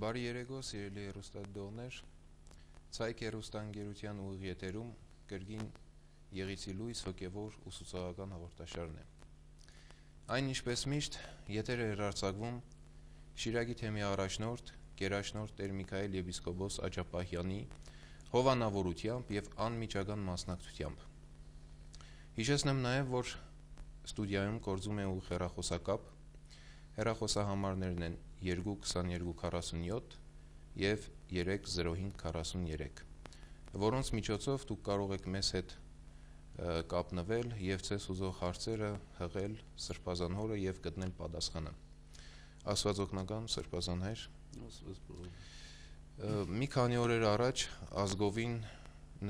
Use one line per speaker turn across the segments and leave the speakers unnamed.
Բարի երեկո, սիրելի հեռուստադիտողներ, Ցայք հեռուստաընկերության ուղիղ եթերում կրկին Եղիսի լույս հոգևոր ուսուցողական հաղորդաշարն է։ Այն ինչպես միշտ եթեր է հեռարձակվում Շիրակի թեմի առաջնորդ, գերաշնորհ Տեր Միքայել եպիսկոպոս Աճապահյանի հովանավորությամբ եւ անմիջական մասնակցությամբ։ Հիշեցնեմ նաեւ, որ ստուդիայում կորձում է ուղիղ հեռախոսակապ, հեռախոսահամարներն են 22247 եւ 30543, որոնց միջոցով դուք կարող եք մեզ հետ կապնվել եւ ցես ուզող հարցերը հղել Սրբազան հորը եւ գտնել պատասխանը։ Աստված օգնական, Սրբազան Հայր։ Մի քանի օրեր առաջ ազգովին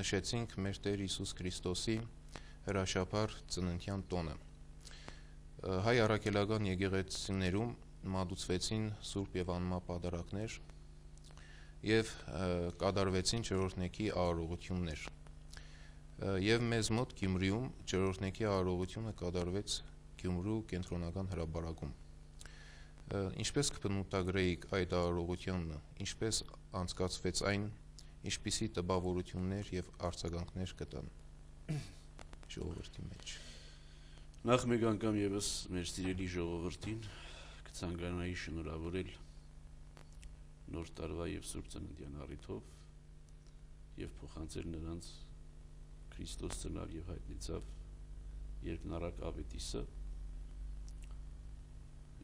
նշեցինք մեր Տեր Հիսուս Քրիստոսի հրաշափառ ծննդյան տոնը։ Հայ առաքելական եկեղեցիներում մատուցվեցին սուրբ եւ անմա պատարակներ եւ կատարվեցին չորրորդնեքի արարողություններ։ Եվ մեզ մոտ Գյումրիում չորրորդնեքի արարողությունը կատարվեց Գյումրու կենտրոնական հրապարակում։ Ինչպես կբնութագրեիք այդ արարողությունը, ինչպես անցկացվեց այն, ինչպիսի տպավորություններ եւ արձագանքներ կտան ժողովրդի մեջ։
Նախ մեկ անգամ եւս մեր սիրելի ժողովրդին կցանկանայի շնորհավորել նոր տարվա եւ Սուրբ Ծննդյան առիթով եւ փոխանցել նրանց Քրիստոս ծնավ եւ հայտնեցավ երկնարակ ավետիսը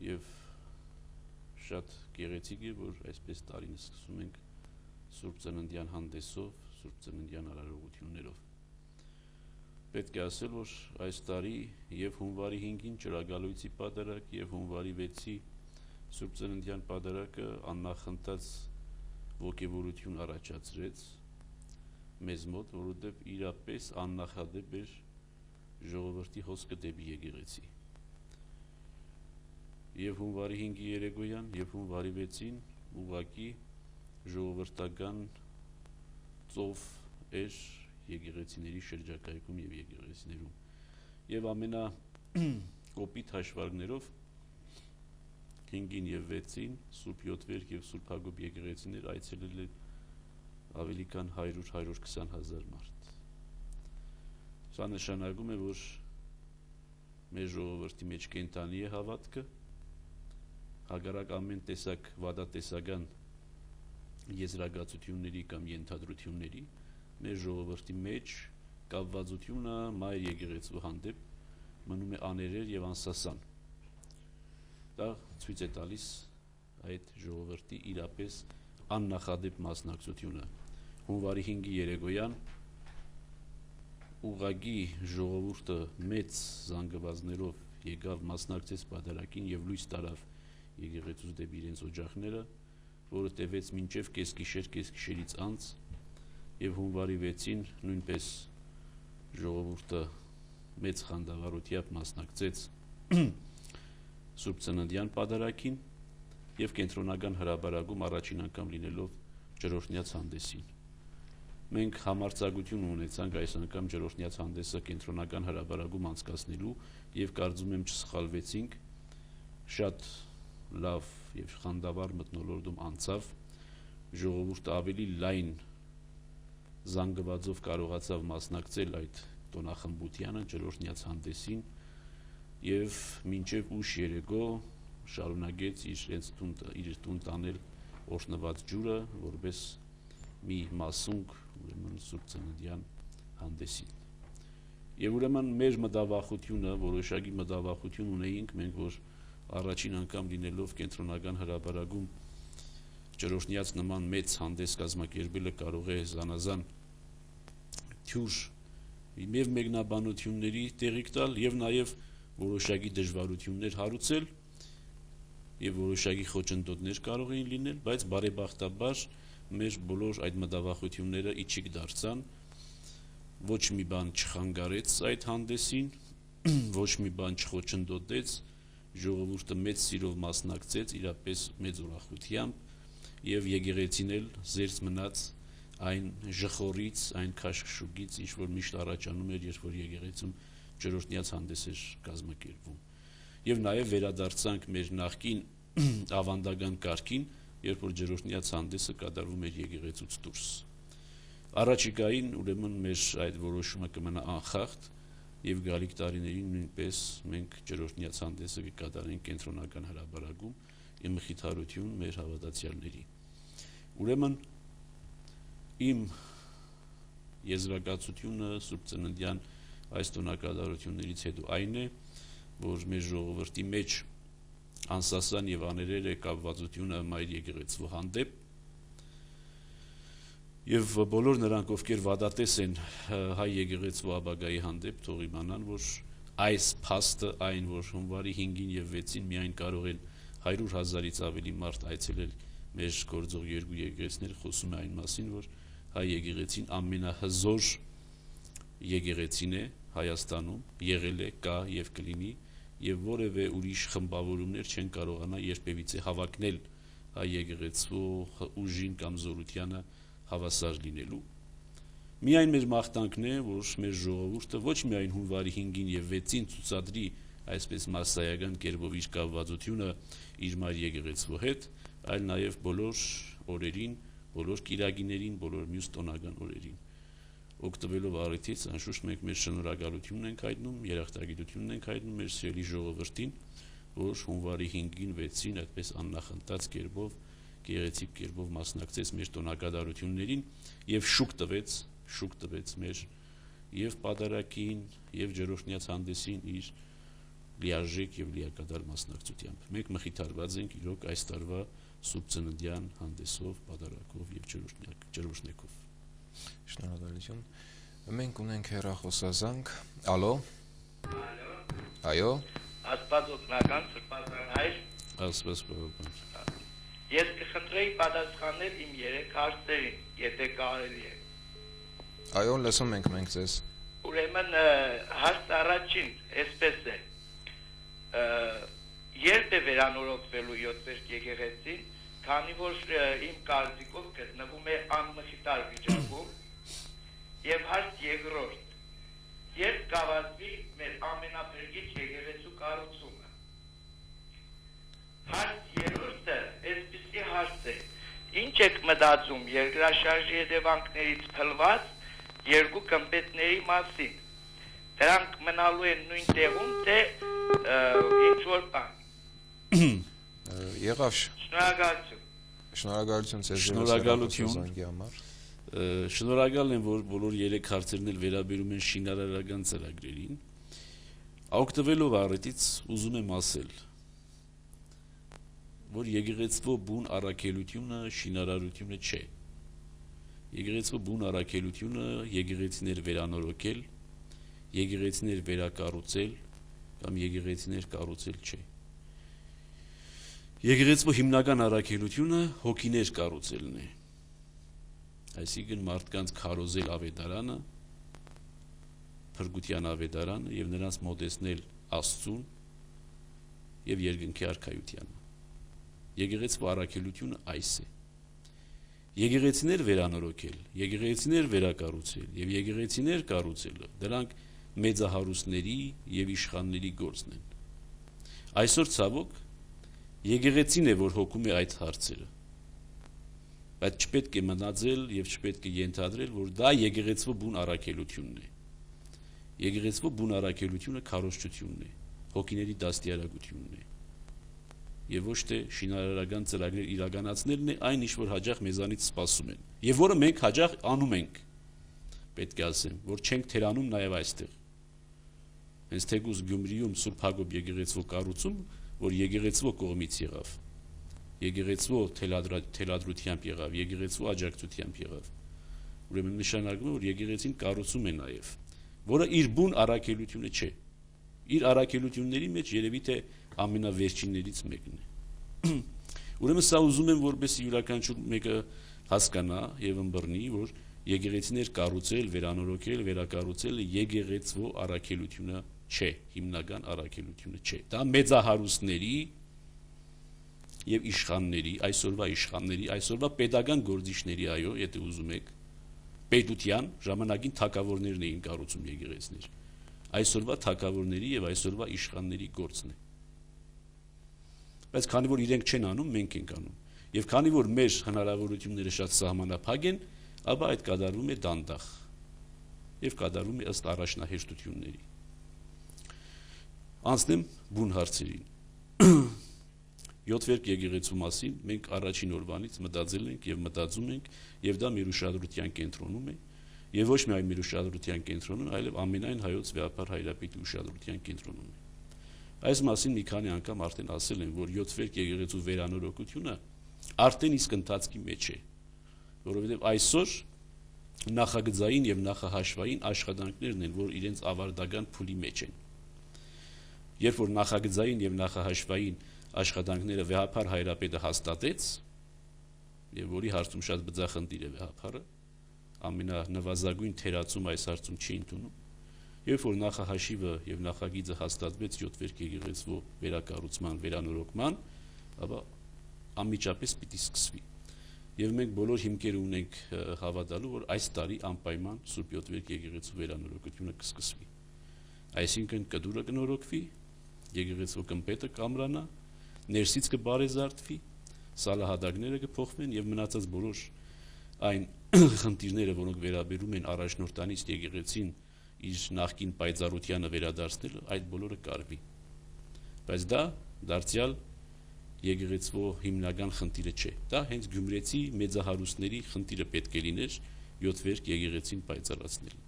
եւ շատ գեղեցիկ է, որ այսպես տարին սկսում ենք Սուրբ Ծննդյան հանդեսով, Սուրբ Ծննդյան արարողություններով։ Պետք է ասել, որ այս տարի եւ հունվարի 5-ին ճրագալույցի պատարակ եւ հունվարի 6-ի Սուրբ Ծննդյան պատարակը աննախընթաց ոգևորություն առաջացրեց մեզ մոտ, որովհետեւ իրապես աննախադեպ էր ժողովրդի հոսքը դեպի եկեղեցի։ Եվ հունվարի 5-ի երեկոյան եւ հունվարի 6-ին ուղղակի ժողովրդական ծով էր եկեղեցիների շրջակայքում եւ եկեղեցիներում եւ ամենա կոպիտ հաշվարկներով 5-ին եւ 6-ին Սուրբ Յոթվերք եւ Սուրբ Հակոբ եկեղեցիներ այցելել են ավելի քան 100-120 հազար մարդ։ Սա նշանակում է, որ մեր ժողովրդի մեջ կենթանի է հավատքը, հակառակ ամեն տեսակ վադատեսական եզրակացությունների կամ ենթադրությունների մեր ժողովրդի մեջ կապվածությունը մայր եկեղեցու հանդեպ մնում է աներեր եւ անսասան։ Դա ցույց է տալիս այդ ժողովրդի իրապես աննախադեպ մասնակցությունը։ Հունվարի 5-ի երեկոյան ուղղակի ժողովուրդը մեծ զանգվածներով եկավ մասնակցեց պատարակին եւ լույս տարավ եկեղեցուց դեպի իրենց օջախները, որը տևեց մինչեւ կեսգիշերից անց եւ հունվարի 6-ին նույնպես ժողովուրդը մեծ խանդավառությամբ մասնակցեց Սուրբ Ծննդյան պատարակին եւ կենտրոնական հրապարակում առաջին անգամ լինելով ջրօրհնյաց հանդեսին։ Մենք համարձակություն ունեցանք այս անգամ ջրօրհնյաց հանդեսը կենտրոնական հրապարակում անցկացնելու եւ կարծում եմ չսխալվեցինք, շատ լավ եւ խանդավառ մթնոլորտում անցավ, ժողովուրդը ավելի լայն զանգվածով կարողացավ մասնակցել այդ տոնախմբությանը ջրօրհնյաց հանդեսին եւ մինչեւ ուշ երեկո շարունակեց իր տուն տանել օրհնված ջուրը որպես մի մասունք ուրեմն Սուրբ Ծննդյան հանդեսին։ Եվ ուրեմն մեր մտավախությունը, որոշակի մտավախություն ունեինք մենք, որ առաջին անգամ լինելով կենտրոնական հրապարակում ջրօրհնյաց նման մեծ հանդես կազմակերպելը կարող է զանազան թյուր եւ մեկնաբանությունների տեղիք տալ եւ նաեւ որոշակի դժվարություններ հարուցել եւ որոշակի խոչընդոտներ կարող էին լինել, բայց բարեբախտաբար մեր բոլոր այդ մտավախությունները իջիկ դարձան, ոչ մի բան չխանգարեց այդ հանդեսին, ոչ մի բան չխոչընդոտեց, ժողովուրդը մեծ սիրով մասնակցեց իրապես մեծ ուրախությամբ եւ եկեղեցին էլ զերծ մնաց այն ժխորից, այն քաշքշուկից, ինչ որ միշտ առաջանում էր, երբ որ եկեղեցում ջրօրհնյաց հանդես էր կազմակերպվում։ Եվ նաև վերադարձանք մեր նախկին ավանդական կարգին, երբ որ ջրօրհնյա ցանդեսը կատարվում էր եկեղեցուց դուրս։ Առաջիկային ուրեմն մեր այդ որոշումը կմնա անխախտ եւ գալիք տարիներին նույնպես մենք ջրօրհնյա ցանդեսը կկատարենք կենտրոնական հրապարակում ի մխիթարություն մեր հավատացյալների։ Ուրեմն իմ եզրակացությունը Սուրբ Ծննդյան այս տոնակատարություններից հետո այն է, որ մեր ժողովրդի մեջ անսասան եւ աներեր է կապվածությունը Մայր եկեղեցու հանդեպ եւ բոլոր նրանք, ովքեր վադատես են հայ եկեղեցու ապագայի հանդեպ, թող իմանան, որ այս փաստը այն, որ հունվարի 5-ին եւ 6-ին միայն կարող են 100,000-ից ավելի մարդ այցելել մեր գործող երկու եկեղեցիներ, խոսում է այն մասին, որ հայ եկեղեցին ամենահզոր եկեղեցին է Հայաստանում, եղել է, կա եւ կլինի, եւ որևէ ուրիշ խմբավորումներ չեն կարողանա երբևիցե հավակնել հայ եկեղեցու ուժին կամ զորությանը հավասար լինելու։ Միայն մեր մաղթանքն է, որ մեր ժողովուրդը ոչ միայն հունվարի 5-ին եւ 6-ին ցուցադրի այսպես մասսայական կերպով իր կապվածությունը իր Մայր եկեղեցու հետ, այլ նաեւ բոլոր օրերին, բոլոր կիրակիներին, բոլոր մյուս տոնական օրերին։ Օգտվելով առիթից, անշուշտ մենք մեր շնորհակալությունն ենք հայտնում, երախտագիտությունն ենք հայտնում մեր սիրելի ժողովրդին, որ հունվարի 5-ին, 6-ին այդպես աննախընթաց կերպով, գեղեցիկ կերպով մասնակցեց մեր տոնակատարություններին եւ շուկ տվեց մեր եւ պատարագին եւ ջրօրհնյա ցանդեսին իր լիարժեք եւ լիակատար մասնակցությամբ։ Մենք մխիթարված ենք իրոք այս տարվա Սուրբ Ծննդյան հանդեսով, պատարագով եւ ջրօրհնեքով։
Շնորհակալություն։ Մենք ունենք հեռախոսազանգ։ Ալո։ Այո։
Աստված օգնական, սրբազան հայր։
Աստված բավական։
Ես կխնդրեի պատասխանել իմ 3 հարցերին, եթե կարելի է։
Այո, լսում ենք մենք ձեզ։
Ուրեմն հարց առաջին, այսպես է։ Երբ է վերանորոգվելու 7-րդ եկեղեցին, քանի որ իմ կարծիքով գտնվում է անմխիթար վիճակում, եւ հարց երկրորդ, երբ կավարտվի մեր ամենափրկիչ եկեղեցու կառուցումը։ Հարց երրորդը այսպիսի հարց է. ինչ եք մտածում երկրաշարժի հետևանքներից փլված երկու կմպետների մասին։ Դրանք մնալու են նույն տեղում, թե ինչ որ բան։
Եղավ։
Շնորհակալություն։
Շնորհակալություն ձեզ
Շնորհակալություն։
համար։
Շնորհակալ եմ, որ բոլոր 3 հարցերն էլ վերաբերում են շինարարական ծրագրերին։ Օգտվելով առիթից ուզում եմ ասել, որ եկեղեցու բուն առաքելությունը շինարարությունը չէ։ Եկեղեցու բուն առաքելությունը եկեղեցիներ վերանորոգել, եկեղեցիներ վերակառուցել կամ եկեղեցիներ կառուցել չէ։ Եկեղեցու հիմնական առաքելությունը հոգիներ կառուցելն է։ Այսինքն մարդկանց քարոզել ավետարանը, փրկության ավետարանը եւ նրանց մոտեցնել Աստծուն եւ երկնքի արքայությանը։ Եկեղեցու առաքելությունը այս է։ Եկեղեցիներ վերանորոգել, եկեղեցիներ վերակառուցել եւ եկեղեցիներ կառուցելը դրանք մեծահարուստների եւ իշխանների գործն են։ Այսօր ցավոք եկեղեցին է, որ հոգում է այդ հարցերը։ Բայց չպետք է մնացել եւ չպետք է ենթադրել, որ դա եկեղեցու բուն առաքելությունն է։ Եկեղեցու բուն առաքելությունը քարոզչությունն է, հոգիների դաստիարակությունն է։ Եվ ոչ թե շինարարական ծրագրեր իրականացնելն է այն, ինչ որ հաջող մեզանից սպասում են։ Եվ որը մենք հաջող անում ենք։ Պետք է ասեմ, որ չենք թերանում նաեւ այստեղ։ Հենց թեկուզ Գյումրիում Սուրբ Հակոբ եկեղեցու կառուցում, որ եկեղեցու կողմից եղավ։ Եկեղեցու թելադրությամբ եղավ, եկեղեցու աջակցությամբ եղավ։ Ուրեմն նշանակում է, որ եկեղեցին կառուցում է նաեւ, որը իր բուն առաքելությունը չէ։ Իր առաքելությունների մեջ երևի թե ամենավերջիններից մեկն է։ Ուրեմն սա ուզում եմ, որպես յուրաքանչյուր մեկը հասկանա եւ ըմբռնի, որ եկեղեցիներ կառուցել, վերանորոգել, վերակառուցել եկեղեցու առաքելությունը չէ, հիմնական առաքելությունը չէ։ Դա մեծահարուստների եւ իշխանների, այսօրվա պետական գործիչների, այո, եթե ուզում եք, պետության ժամանակին թագավորներն էին կառուցում եկեղեցիներ։ Այսօրվա թագավորների եւ այսօրվա իշխանների գործն է։ Բայց քանի որ իրենք չեն անում, մենք ենք անում։ Եվ քանի որ մեր հնարավորությունները շատ սահմանափակ են, ապա այդ կատարվում է դանդաղ եւ կատարվում է ըստ առաջնահերթությունների։ Անցնեմ բուն հարցերին։ 7 վերք եկեղեցու մասին մենք առաջին օրվանից մտածել ենք եւ մտածում ենք եւ դա մեր ուշադրության կենտրոնում է եւ ոչ միայն մեր ուշադրության կենտրոնում, այլև ամենայն հայոց վեհապար հայրապետի ուշադրության կենտրոնում է։ Այս մասին մի քանի անգամ արդեն ասել եմ, որ 7 վերք եկեղեցու վերանորոգությունը արդեն իսկ ընթացքի մեջ է, որովհետեւ այսօր նախագծային եւ նախահաշվային աշխատանքներն են, որ իրենց ավարտական փուլի մեջ են։ Երբ որ նախագծային եւ նախահաշվային աշխատանքները վեհապար հայրապետը հաստատեց, եւ որի հարցում շատ բծախնդիր է վեհապարը, ամենանվազագույն թերացում այս հարցում չի ընդունում, երբ որ նախահաշիվը եւ նախագիծը հաստատվեց 7 վերք եկեղեցու վերակառուցման, վերանորոգման, ապա անմիջապես պիտի սկսվի։ Եվ մենք բոլոր հիմքեր ունենք հավատալու, որ այս տարի անպայման Սուրբ 7 վերք եկեղեցու վերանորոգությունը կսկսվի։ Այսինքն կդուրը կնորոգվի, եկեղեցու կմպետը կամրանա, ներսից կբարեզարդվի, սալահատակները կփոխվեն եւ մնացած բոլոր այն խնդիրները, որոնք վերաբերում են առաջնորդանից եկեղեցին իր նախկին պայծառությանը վերադարձնելը, այդ բոլորը կարվի։ Բայց դա դարձյալ եկեղեցու հիմնական խնդիրը չէ։ Դա հենց գյումրեցի մեծահարուստների խնդիրը պետք է լիներ 7 վերք եկեղեցին պայծառացնել։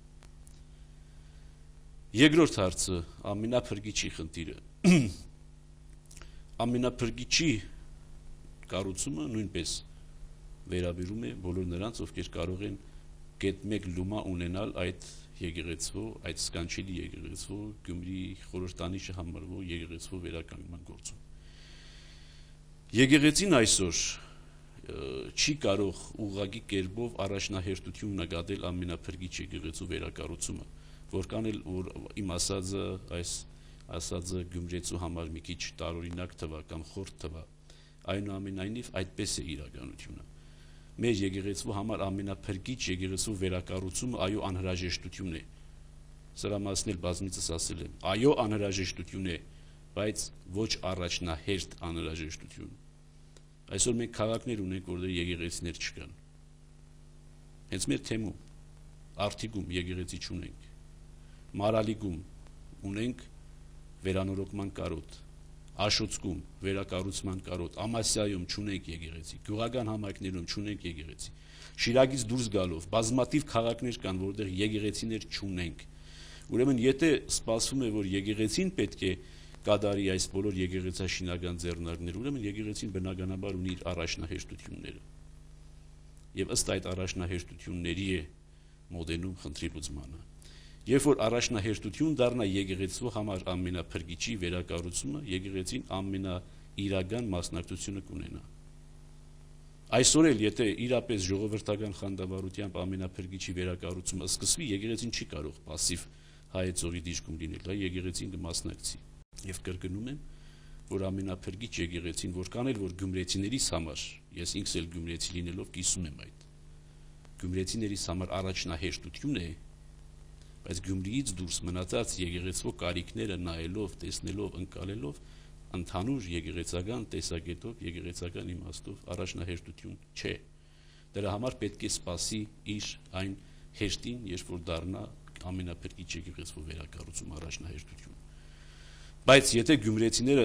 Երկրորդ հարցը ամենափրկիչի խնդիրը։ Ամենափրկիչի կառուցումը նույնպես վերաբերում է բոլոր նրանց, ովքեր կարող են կետ մեկ լումա ունենալ այդ եկեղեցու, այդ սկանչելի եկեղեցու, Գյումրի խորհրդանիշը համարվող եկեղեցու վերականգնման գործում։ Եկեղեցին այսօր չի կարող ուղղակի կերպով առաջնահերթություն նկատել ամենափրկիչ եկեղեցու վերակառուցումը, որքան էլ որ իմ ասածը Գյումրեցու համար մի քիչ տարօրինակ թվա կամ խորտ թվա, այնուամենայնիվ այդպես է իրականությունը։ Մեր եկեղեցու համար ամենափրկիչ եկեղեցու վերակառուցումը այո անհրաժեշտություն է։ Սրա մասին էլ բազմիցս ասել եմ։ Այո անհրաժեշտություն է, բայց ոչ առաջնահերթ անհրաժեշտություն։ Այսօր մենք քաղաքներ ունենք, որտեղ եկեղեցիներ չկան։ Հենց մեր թեմում, Արթիկում եկեղեցի չունենք, Մարալիկում ունենք վերանորոգման կարոտ, Աշոցկում վերակառուցման կարոտ, Ամասիայում չունենք եկեղեցի, գյուղական համայնքներում չունենք եկեղեցի։ Շիրակից դուրս գալով բազմաթիվ քաղաքներ կան, որտեղ եկեղեցիներ չունենք։ Ուրեմն եթե սպասվում է, որ եկեղեցին պետք է կատարի այս բոլոր եկեղեցաշինական ձեռնարկները, ուրեմն եկեղեցին բնականաբար ունի իր առաջնահերթությունները։ Եվ ըստ այդ առաջնահերթությունների է մոտենում խնդրի լուծմանը։ Երբ որ առաջնահերթություն դառնա եկեղեցու համար ամենափրկիչի վերակառուցումը, եկեղեցին ամենաիրական մասնակցությունը կունենա։ Այսօր էլ եթե իրապես ժողովրդական խանդավառությամբ ամենափրկիչի վերակառուցումը սկսվի, եկեղեցին չի կարող пассив հայեցողի դիրքում լինել, այլ եկեղեցին կմասնակցի։ Եվ կրկնում եմ, որ ամենափրկիչ եկեղեցին, որքան էլ որ գյումրեցիներիս համար, ես ինքս էլ գյումրեցի լինելով կիսում եմ այդ։ Գյումրեցիներիս համար առաջնահերթություն է, բայց Գյումրիից դուրս մնացած եկեղեցու կարիքները նայելով, տեսնելով, ընկալելով, ընդհանուր եկեղեցական տեսակետով, եկեղեցական իմաստով առաջնահերթություն չէ։ Դրա համար պետք է սպասի իր այն հերթին, երբ որ դառնա ամենափրկիչ եկեղեցու վերակառուցում առաջնահերթություն։ Բայց եթե գյումրեցիները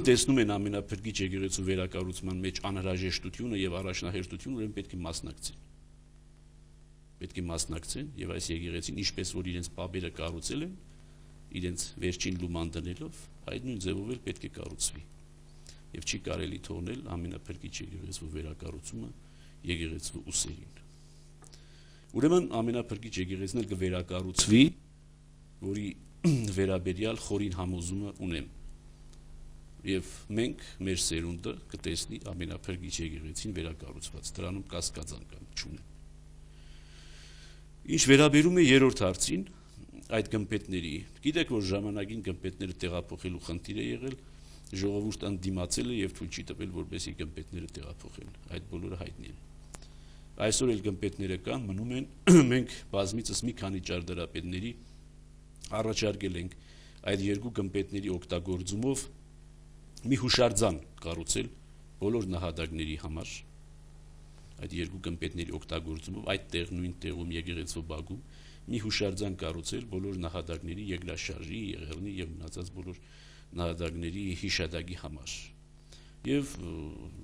տեսնում են ամենափրկիչ եկեղեցու վերակառուցման մեջ անհրաժեշտությունը եւ առաջնահերթությունը, ուրեմն պետք է մասնակցեն։ Պետք է մասնակցեն եւ այս եկեղեցին, ինչպես որ իրենց պապերը կառուցել են, իրենց վերջին լուման դնելով, այդ նույն ձևով էլ պետք է կառուցվի։ Եվ չի կարելի թողնել ամենափրկիչ եկեղեցու վերակառուցումը եկեղեցու ուսերին։ Ուրեմն ամենափրկիչ եկեղեցին էլ կվերակառուցվի, որի վերաբերյալ խորին համոզումը ունեմ։ Եվ մենք մեր սերունդը կտեսնի ամենափրկիչ եկեղեցին վերակառուցված, դրանում կասկածանքան չունեմ։ Ինչ վերաբերում է երրորդ հարցին, այդ գմպետների, գիտեք որ ժամանակին գմպետները տեղափոխելու խնդիր է եղել, ժողովուրդը ընդդիմացել է եւ թույլ չի տվել, որպեսզի գմպետները տեղափոխեն, այդ բոլորը հայտնի է։ Այսօր էլ գմպետները կան, մնում են, մենք բազմիցս մի քանի ճարտարապետների առաջարկել ենք այդ երկու գմպետների օգտագործումով մի հուշարձան կառուցել բոլոր նահատակների համար այդ երկու գմպետների օգտագործումով այդ նույն տեղում եկեղեցու բակում մի հուշարձան կառուցել բոլոր նահատակների Եգրաշարժի, Եղեռնի եւ մնացած բոլոր նահատակների հիշատակի համար եւ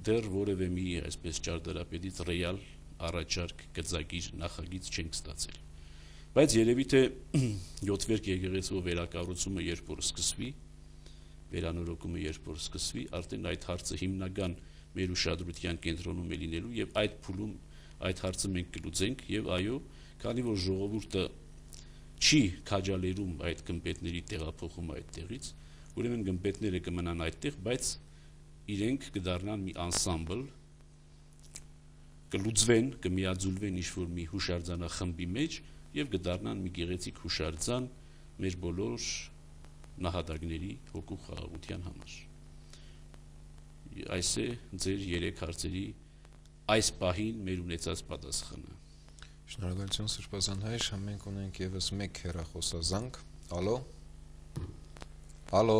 դեռ որևէ մի այսպես ճարտարապետից ռեալ առաջարկ գծակիր նախագիծ չենք ստացել բայց երևի թե 7-վերք եկեղեցու վերակառուցումը երբ որ սկսվի վերանորոգումը երբ որ սկսվի արդեն այդ հարցը հիմնական մեր ուշադրության կենտրոնում է լինելու եւ այդ փուլում այդ հարցը մենք կլուծենք եւ այո քանի որ ժողովուրդը չի քաջալերում այդ գմպետների տեղափոխումը այդտեղից ուրեմն գմպետները կմնան այդտեղ բայց իրենք կդառնան մի անսամբլ կլուծվեն կմիաձուլվեն ինչ-որ մի հուշարձանախմբի մեջ եւ կդառնան մի գեղեցիկ հուշարձան մեր բոլոր նահատակների հոգու խաղաղության համար այս է ձեր 3 հարցերի այս պահին մեր ունեցած պատասխանը
Շնորհակալություն Սրբազան հայր մենք ունենք եւս մեկ հեռախոսազանգ ալո ալո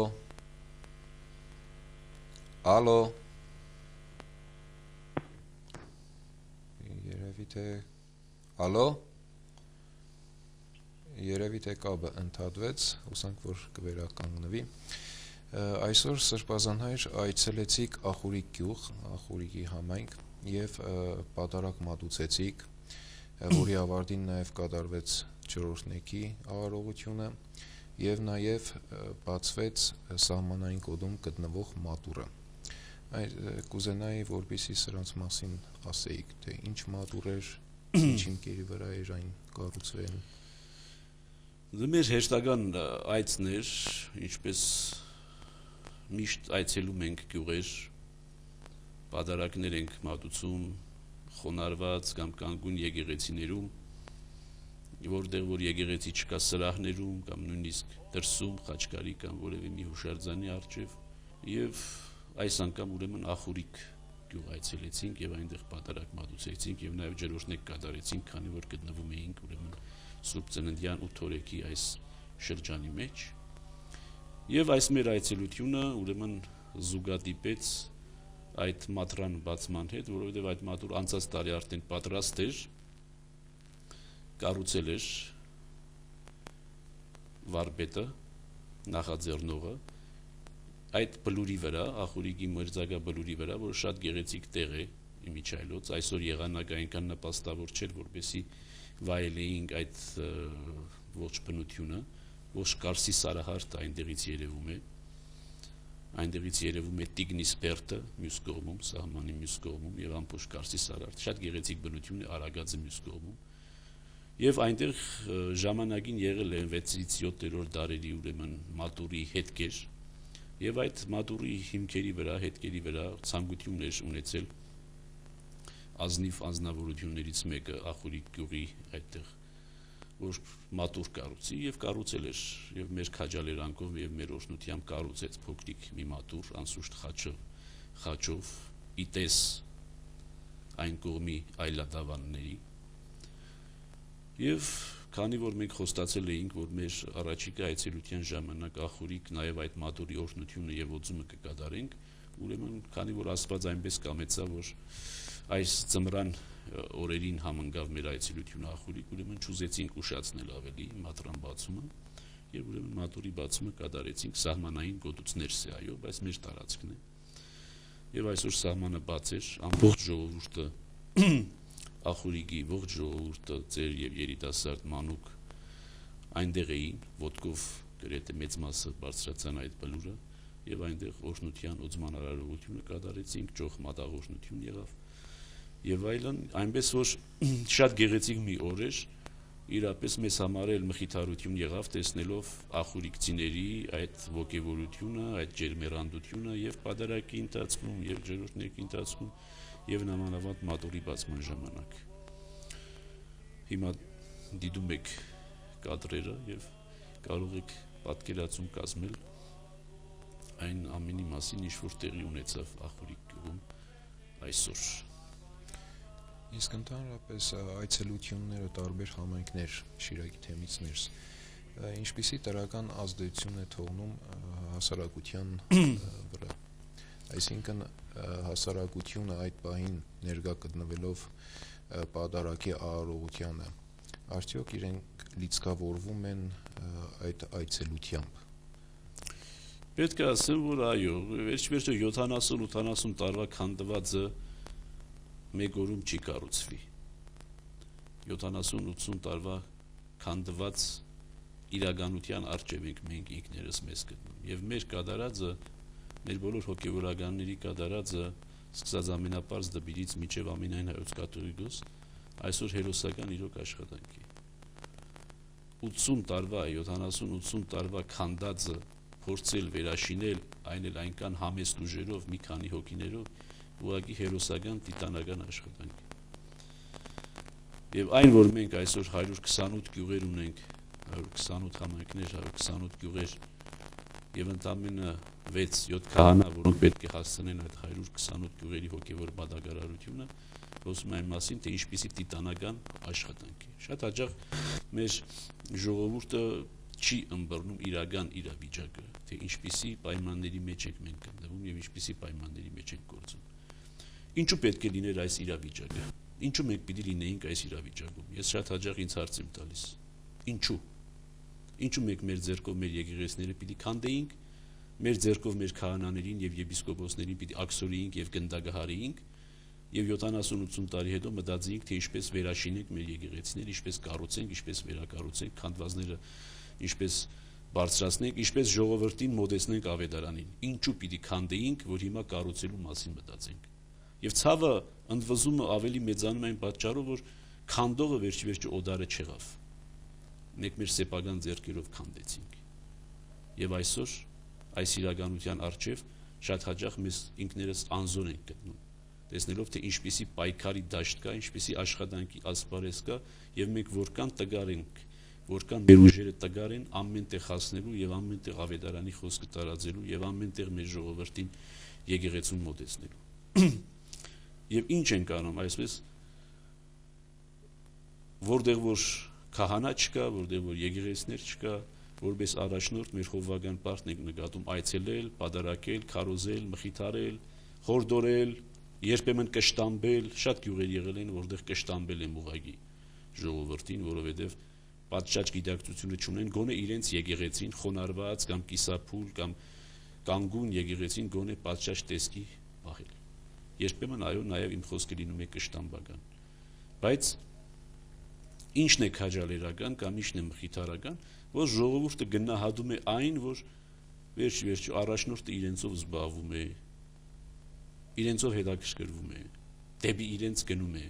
ալո երևի թե կապը ընդհատվեց հուսանք որ կվերականգնվի այսօր Սրբազան հայր այցելեցիք Ախուրիկ գյուղ Ախուրիկի համայնք եւ պատարակ մատուցեցիք որի ավարտին նաեւ կատարվեց 4-րդ նեքի արարողությունը եւ նաեւ բացվեց սահմանային կոդում գտնվող մատուրը կուզենայի որպեսզի սրանց մասին ասեիք թե ինչ մատուր էր ինչ ինքերի վրա էր այն կառուցվել
Մեր հեշտական այցն էր ինչպես միշտ այցելում ենք գյուղեր պատարակներ ենք մատուցում խոնարհված կամ կանգուն եկեղեցիներում որտեղ որ եկեղեցի չկա սրահներում կամ նույնիսկ դրսում խաչքարի կամ որևէ մի հուշարձանի առջև եւ այս անգամ ուրեմն Ախուրիկ գյուղ այցելեցինք եւ այնտեղ պատարակ մատուցեցինք եւ նաեւ ջրօրհնեք կատարեցինք քանի որ գտնվում էինք ուրեմն Սուրբ Ծննդյան ու Թորեկի այս շրջանի մեջ եւ այս մեր այցելությունը ուրեմն զուգադիպեց այդ մատրան բացման հետ, որովհետև այդ մատուր անցած տարի արդեն պատրաստ էր, կառուցել էր վարպետը, նախաձեռնողը, այդ բլուրի վրա, Ախուրիկի մերձակա բլուրի վրա, որ շատ գեղեցիկ տեղ է իմիջայլոց, այսօր եղանակը այնքան նպաստավոր չէր, որպեսզի վայելեինք այդ ողջ բնությունը, ողջ Կարսի Սարահարթը այնտեղից երևում է, այնտեղից երևում է Տիգնիս Բերդը մյուս կողմում, սահմանի մյուս կողմում եւ ամբողջ Կարսի Սարահարթը, շատ գեղեցիկ բնություն է Արագածի մյուս կողմում։ Եվ այնտեղ ժամանակին եղել են 6-ից 7-րդ դարերի ուրեմն մատուրի հետքեր եւ այդ մատուրի հիմքերի վրա, հետքերի վրա ցանկություն էր ունեցել ազնիվ անձնավորություններից մեկը Ախուրիկ գյուղի այդտեղ որ մատուր կառուցի եւ կառուցել էր եւ մեր քաջալերանքով եւ մեր օրհնությամբ կառուցեց փոքրիկ մի մատուր անսուշտ խաչով իտես այն կողմի այլադավանների եւ քանի որ մենք խոստացել էինք որ մեր առաջիկա այցելության ժամանակ Ախուրիկ նաեւ այդ մատուրի օրհնությունը եւ օծումը կկատարենք ուրեմն քանի որ Աստված այնպես կամեցավ որ այս ծմրան օրերին համընկավ մեր այցելությունը Ախուրիկ, ուրեմն չուզեցինք ուշացնել ավելի մատրան բացումը եւ ուրեմն մատուրի բացումը կատարեցինք սահմանային գոտուց ներս է, այո, բայց մեր տարածքն է։ Եվ այսօր սահմանը բաց էր, ամբողջ ժողովուրդը Ախուրիկի ողջ ժողովուրդը ծեր եւ երիտասարդ մանուկ այնտեղ էին, ոտքով գրեթե մեծ մասը բարձրացան այդ բլուրը եւ այնտեղ օրհնության օծման արարողությունը կատարեցինք, ճոխ մատաղորհնություն եղավ եւ այլն, այնպես որ շատ գեղեցիկ մի օր էր, իրապես մեզ համար էլ մխիթարություն եղավ տեսնելով ախուրիկցիների այդ ոգևորությունը, այդ ջերմեռանդությունը եւ պատարակի ընթացքում եւ ջրօրհնեկի ընթացքում եւ նամանավանդ մատուրի բացման ժամանակ։ Հիմա դիտում եք կադրերը եւ կարող եք պատկերացում կազմել այն ամենի մասին, ինչ որ տեղի ունեցավ Ախուրիկ գյուղում այսօր։
Իսկ ընդհանրապես այցելությունները տարբեր համայնքներ Շիրակի թեմից ներս ինչպիսի դրական ազդեցություն է թողնում հասարակության վրա, այսինքն հասարակությունը այդ պահին ներկա գտնվելով պատարագի արարողությանը, արդյոք իրենք լիցքավորվում են այդ այցելությամբ։
Պետք է ասեմ, որ այո, վերջ-վերջո 70-80 տարվա քանդվածը մեկ օրում չի կառուցվի։ 70-80 տարվա քանդված իրականության առջև ենք մենք ինքներս մեզ գտնում։ Եվ մեր կատարածը, մեր բոլոր հոգևորականների կատարածը, սկսած ամենապարզ դպիրից մինչև ամենայն հայոց կաթողիկոս, այսօր հերոսական իրոք աշխատանք է։ 80 տարվա, 70-80 տարվա քանդածը փորձել վերաշինել, այն էլ այնքան համեստ ուժերով, մի քանի հոգիներով, ուղղակի հերոսական տիտանական աշխատանք է։ Եվ այն, որ մենք այսօր 128 գյուղեր ունենք, 128 համայնքներ, 128 գյուղեր եւ ընդամենը 6-7 քահանա, որոնք պետք է հասցնեն այդ 128 գյուղերի հոգեվոր բադագարարությունը, խոսում այն մասին, թե ինչպիսի տիտանական աշխատանք է։ Շատ հաճախ մեր ժողովուրդը չի ըմբռնում իրական իրավիճակը, թե ինչպիսի պայմանների մեջ ենք մենք գտնվում եւ ինչպիսի պայմանների մեջ ենք գործում։ Ինչու պետք է լիներ այս իրավիճակը։ Ինչու մենք պիտի լինեինք այս իրավիճակում։ Ես շատ հաճախ ինձ հարց եմ տալիս։ Ինչու։ Ինչու մենք մեր ձեռքով մեր եկեղեցիները պիտի քանդեինք, մեր ձեռքով մեր քահանաներին եւ եպիսկոպոսներին պիտի աքսորեինք եւ գնդագահարեինք, եւ 70-80 տարի հետո մտածեինք, թե ինչպես վերաշինենք մեր եկեղեցիները, ինչպես կառուցենք, ինչպես վերակառուցենք, քանդվածները ինչպես բարձրացնենք, ինչպես ժողովրդին մոտեցնենք ավետարանին։ Ինչու պիտի քանդեինք, որ հիմա կառուցելու մասին մտածենք։ Եվ ցավը ընդվզումը ավելի մեծանում այն պատճառով, որ քանդողը վերջ-վերջո օդարը չեղավ։ Մենք մեր սեփական ձեռքերով քանդեցինք։ Եվ այսօր այս իրականության առջև շատ հաճախ mēs ինքներս անզոր ենք գտնում, տեսնելով թե ինչպիսի պայքարի դաշտ կա, ինչպիսի աշխատանքի ասպարեզ կա, եւ մենք որքան տգար ենք, որքան մեր ուժերը տգար են ամեն տեղ հասնելու եւ ամեն տեղ ավետարանի խոսքը տարածելու եւ ամեն տեղ մեր ժողովրդին եկեղեցուն մոտեցնելու։ Եվ ինչ ենք անում այսպես, որտեղ որ քահանա չկա, որտեղ որ եկեղեցիներ չկա, որպես առաջնորդ մեր խոհվական պարտն ենք նկատում այցելել, պատարակել, քարոզել, մխիթարել, խորդորել, երբեմն կշտամբել, շատ գյուղեր եղել են, որտեղ կշտամբել են ուղղակի ժողովրդին, որովհետև պատշաճ գիտակցությունը չունեն, գոնե իրենց եկեղեցին խոնարհված կամ կիսափուլ կամ կանգուն եկեղեցին գոնե պատշաճ տեսքի պահել։ Երբեմն այո, նաև իմ խոսքը լինում է կշտամբական։ Բայց ինչն է քաջալերական կամ ինչն է մխիթարական, որ ժողովուրդը գնահատում է այն, որ վերջ-վերջո առաջնորդը իրենցով զբաղվում է, իրենցով հետաքրքրվում է, դեպի իրենց գնում է։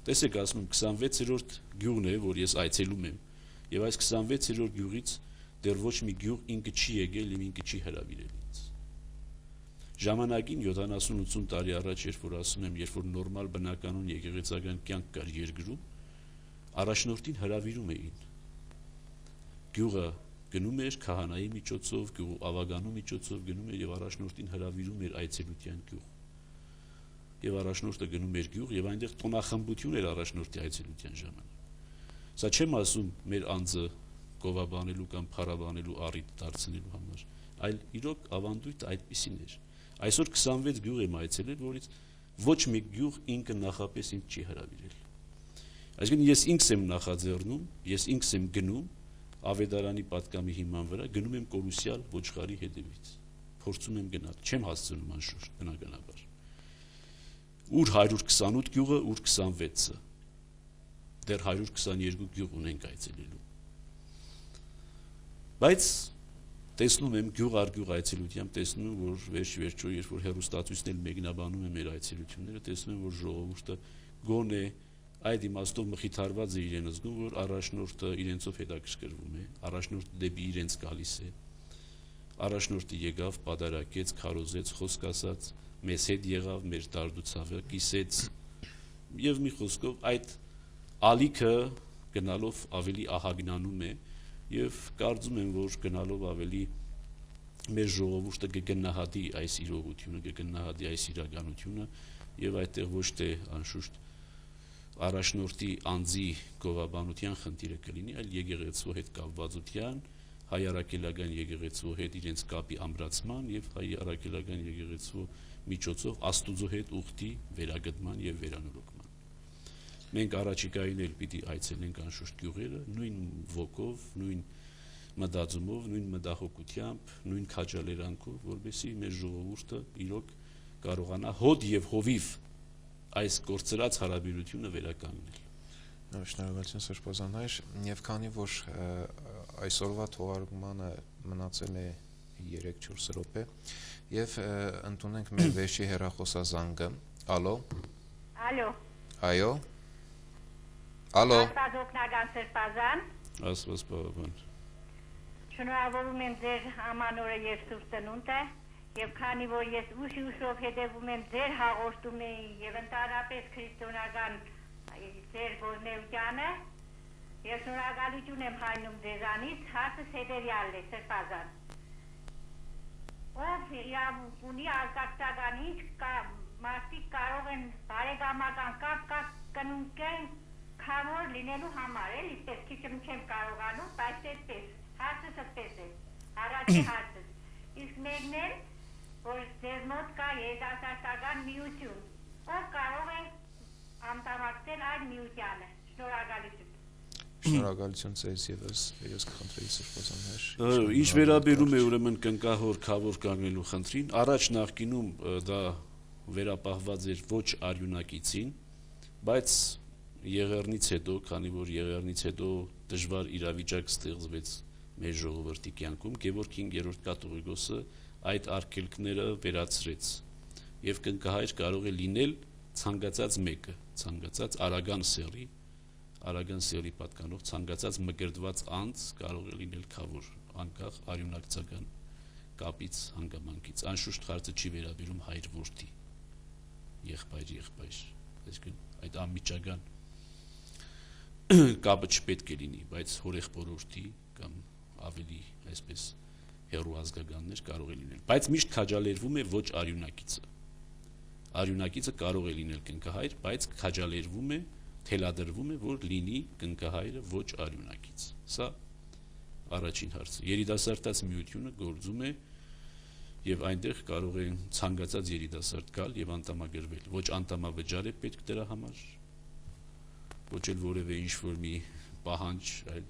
Տեսեք, ասում եմ 26-րդ գյուղն է, որ ես այցելում եմ, եւ այս 26-րդ գյուղից դեռ ոչ մի գյուղ ինքը չի եկել եւ ինքը չի հրավիրել ինձ։ Ժամանակին 70-80 տարի առաջ, երբ որ ասում եմ, երբ որ նորմալ բնականon եկեղեցական կյանք կար երկրում, առաջնորդին հրավիրում էին։ Գյուղը գնում էր քահանայի միջոցով, գյուղ ավագանու միջոցով գնում էր եւ առաջնորդին հրավիրում էր այցելության գյուղ։ Եվ առաջնորդը գնում էր գյուղ եւ այնտեղ տոնախմբություն էր առաջնորդի այցելության ժամանակ։ Սա չեմ ասում մեր անձը գովաբանելու կամ փառաբանելու առիթ դարձնելու համար, այլ իրոք ավանդույթը այդպիսին էր։ Այսօր 26 գյուղ եմ այցելել, որից ոչ մի գյուղ ինքը նախապես ինձ չի հրավիրել։ Այսինքն ես ինքս եմ նախաձեռնում, ես ինքս եմ գնում ավետարանի պատկամի հիման վրա, գնում եմ կորուսյալ ոչխարի հետևից, փորձում եմ գնալ, չեմ հասցնում անշուշտ, բնականաբար։ Ուր 128 գյուղը, ուր 26-ը, դեռ 122 գյուղ ունենք այցելելու։ Բայց տեսնում եմ գյուղ առ գյուղ այցելությամբ, տեսնում եմ, որ վերջ-վերջո, երբ որ հեռուստացույցն էլ մեկնաբանում է մեր այցելությունները, տեսնում եմ, որ ժողովուրդը գոնե այդ իմաստով մխիթարված է իրեն զգում, որ առաջնորդը իրենցով հետաքրքրվում է, առաջնորդը դեպի իրենց գալիս է, առաջնորդը եկավ, պատարակեց, քարոզեց, խոսք ասաց, մեզ հետ եղավ, մեր դարդուցավը կիսեց, եւ մի խոսքով այդ ալիքը գնալով ավելի ահագնանում է, եւ կարծում եմ, որ գնալով ավելի մեր ժողովուրդը կգնահատի այս իրողությունը, կգնահատի այս իրականությունը, եւ այդտեղ ոչ թե անշուշտ առաջնորդի անձի գովաբանության խնդիրը կլինի, այլ եկեղեցու հետ կապվածության, հայ առաքելական եկեղեցու հետ իրենց կապի ամրացման եւ հայ առաքելական եկեղեցու միջոցով Աստուծո հետ ուխտի վերագտման եւ վերանորոգման։ Մենք առաջիկային էլ պիտի այցելենք անշուշտ գյուղերը, նույն ոգով, նույն մտածումով, նույն մտահոգությամբ, նույն քաջալերանքով, որովհետեւ մեր ժողովուրդը իրոք կարողանա հոդ եւ հովիվ այս կորցրած հարաբերությունը վերականգնել։
Շնորհակալություն Սրբազան հայր, եւ քանի որ այսօրվա թողարկմանը մնացել է 3-4 րոպե եւ ընդունենք մեր վերջի հեռախոսազանգը։ Ալո։ Այո։ Ալո։
Աստվածօգնական Սրբազան։
Աստված բավական։
Շնորհավորում եմ ձեր ամանորը եւ Սուրբ Ծնունդը, եւ քանի որ ես ուշով հետևում եմ ձեր հաղորդումին եւ ընդհանրապես քրիստոնեական ձեր գործունեությանը, եւ շնորհակալություն եմ հայնում ձեզանից, հարցս հետեւյալն է, Սրբազան։ Ով իրավունք ունի արկածական ինչ մարդիկ կարող են բարեկամական կապ կնունկեն քավոր լինելու համար, էլի, քիչ չեմ կարողանում, բայց այդպես հարցս այդպես է, առաջի հարցս, իսկ մեկն էլ, որ ձեզ մոտ կա երիտասարդական միություն, ով կարող է անդամակցել այդ միությանը, շնորհակալություն։
Շնորհակալություն ձեզ եւս, ես կխնդրեի Սրբազան հայր։
Ինչ վերաբերում է ուրեմն կնկահոր քավոր կանգնելու խնդրին, առաջ նախկինում դա վերապահված էր ոչ արյունակիցին, բայց Եղեռնից հետո, քանի որ Եղեռնից հետո դժվար իրավիճակ ստեղծվեց մեր ժողովրդի կյանքում, Գևորգ 5-րդ կաթողիկոսը այդ արգելքները վերացրեց եւ կնկահայր կարող է լինել ցանկացած մեկը, ցանկացած արագան սեռի պատկանող ցանկացած մկրտված անձ կարող է լինել քավոր, անկախ արյունակցական կապից, հանգամանքից։ Անշուշտ հարցը չի վերաբերում հայր-որդի, եղբայր, այսինքն այդ անմիջական կապը չպետք է լինի, բայց հորեղբորորդի կամ ավելի այսպես հեռու ազգականներ կարող է լինել, բայց միշտ քաջալերվում է ոչ արյունակիցը։ Արյունակիցը կարող է լինել կնկահայր, բայց քաջալերվում է, թելադրվում է, որ լինի կնկահայրը ոչ արյունակից։ Սա առաջին հարցը։ Երիտասարդաց միությունը գործում է եւ այնտեղ կարող է ցանկացած երիտասարդ գալ եւ անդամագրվել։ Ոչ անդամավճար է պետք դրա համար, ոչ էլ որևէ ինչ-որ մի պահանջ, այլ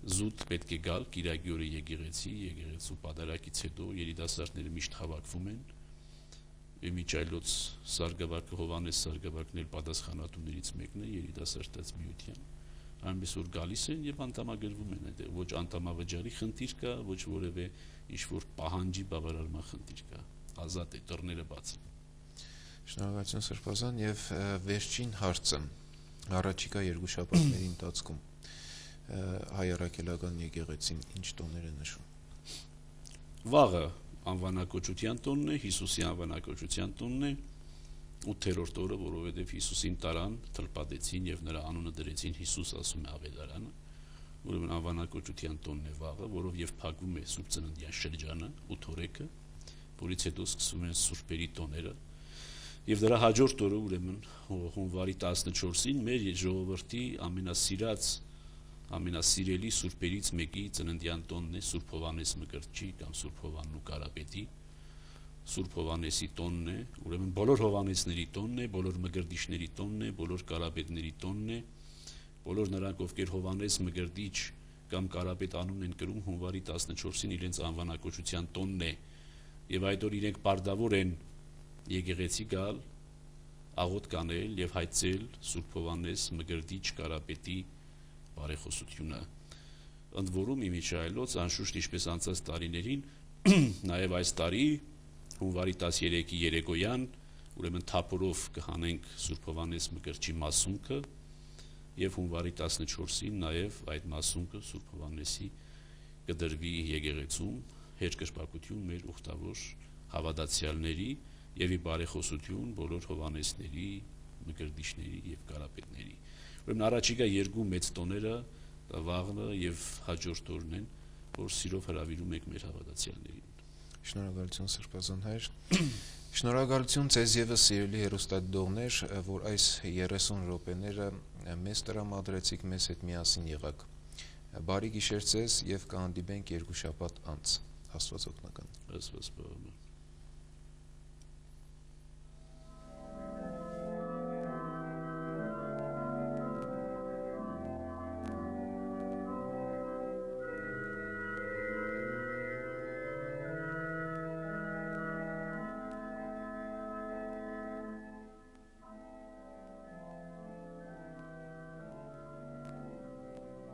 զուտ պետք է գալ Կիրակի օրը եկեղեցու պատարակից հետո երիտասարդները միշտ հավաքվում են։ Եմիջայլոց Սարգսակը Հովանես Սարգսակն էլ պատասխանատուներից մեկն է երիտասարդաց միության։ Այնպես որ գալիս են եւ անդամագրվում են այդտեղ, ոչ անդամավճարի խնդիր կա, ոչ որևէ ինչ-որ պահանջի բավարարման խնդիր կա։ Ազատ է, դռները բաց են։
Շնորհակալություն Սրբազան եւ վերջին հարցը առաջիկա երկու շաբաթների ընթացքում հայ առաքելական եկեղեցին ինչ տոներ է նշում։
Վաղը անվանակոչության տոնն է, Հիսուսի անվանակոչության տոնն է, 8-րդ օրը, որովհետև Հիսուսին տարան, թլպատեցին եւ նրա անունը դրեցին Հիսուս, ասում է ավետարանը, ուրեմն անվանակոչության տոնն է վաղը, որով եւ փակվում է Սուրբ Ծննդյան շրջանը, 8 օրեկը, որից հետո սկսվում են սուրբերի տոները, եւ դրա հաջորդ օրը, ուրեմն հունվարի 14-ին մեր ժողովրդի ամենասիրելի սուրբերից մեկի ծննդյան տոնն է Սուրբ Հովանես Մկրտչի կամ Սուրբ Հովաննու Կարապետի Սուրբ Հովանեսի տոնն է, ուրեմն բոլոր Հովանեսների տոնն է, բոլոր Մկրտիչների տոնն է, բոլոր Կարապետների տոնն է, բոլոր նրանք, ովքեր Հովանես Մկրտիչ կամ Կարապետ անուն են կրում, հունվարի 14-ին իրենց անվանակոչության տոնն է, եւ այդ օր իրենք պարտավոր են եկեղեցի գալ, աղոթք անել եւ հայցել Սուրբ Հովանես Մկրտիչ Կարապետի բարեխոսությունը։ Ընդ որում իմիջայլոց անշուշտ ինչպես անցած տարիներին, նաեւ այս տարի հունվարի 13-ի երեկոյան, ուրեմն թափորով կհանենք Սուրբ Հովանես Մկրտչի մասունքը եւ հունվարի 14-ին նաեւ այդ մասունքը Սուրբ Հովանեսի կդրվի եկեղեցում, հերկրպակություն մեր ուխտավոր հավատացյալների եւ ի բարեխոսություն բոլոր Հովանեսների, Մկրտիչների եւ Կարապետների։ Ուրեմն առաջիկա երկու մեծ տոները վաղը եւ հաջորդ օրն են, որ սիրով հրավիրում եք մեր հավատացյալներին։
Շնորհակալություն Սրբազան հայր։ Շնորհակալություն ձեզ եւս սիրելի հեռուստադիտողներ, որ այս 30 րոպեները մեզ տրամադրեցիք, մեզ հետ միասին եղաք։ Բարի գիշեր ձեզ եւ կհանդիպենք երկու շաբաթ անց։ Աստված օգնական։
Աստված բավական։